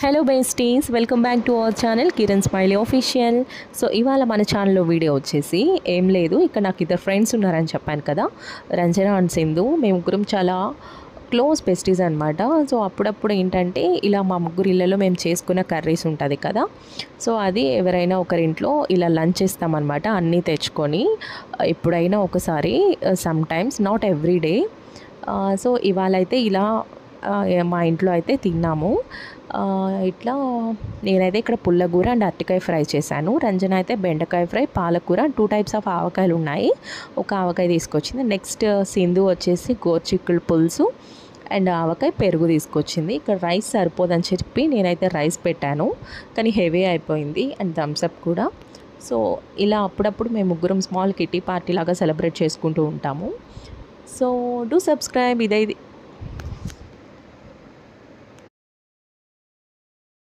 Hello besties, welcome back to our channel Kiran smiley official. So ఇవాళ మన ఛానల్లో video వచ్చేసి ఏం లేదు, ఇక్కడ నాకు ఇద్దరు ఫ్రెండ్స్ ఉన్నారని చెప్పాను కదా, రంజన అండ్ సింధు. మేము ముగ్గురం చాలా క్లోజ్ బెస్టీస్ అనమాట. సో అప్పుడప్పుడు ఏంటంటే ఇలా మా ముగ్గురు ఇళ్ళలో మేము చేసుకున్న కర్రీస్ ఉంటుంది కదా, సో అది ఎవరైనా ఒకరింట్లో ఇలా లంచ్ చేస్తామన్నమాట, అన్నీ తెచ్చుకొని. ఎప్పుడైనా ఒకసారి, some times, not every day. So ఇవాళ అయితే ఇలా మా ఇంట్లో అయితే తిన్నాము. ఇట్లా నేనైతే ఇక్కడ పుల్లగూర అండ్ అరటికాయ ఫ్రై చేశాను. రంజన అయితే బెండకాయ ఫ్రై, పాలకూర, 2 టైప్స్ ఆఫ్ ఆవకాయలు ఉన్నాయి, ఒక ఆవకాయ తీసుకొచ్చింది. నెక్స్ట్ సింధు వచ్చేసి గోర్చిక్కుడు పులుసు అండ్ ఆవకాయ పెరుగు తీసుకొచ్చింది. ఇక్కడ రైస్ సరిపోదని చెప్పి నేనైతే రైస్ పెట్టాను, కానీ హెవీ అయిపోయింది. అండ్ థమ్స్అప్ కూడా. సో ఇలా అప్పుడప్పుడు మేము ముగ్గురం స్మాల్ కిట్టి పార్టీ లాగా సెలబ్రేట్ చేసుకుంటూ ఉంటాము. So do subscribe. ఇదే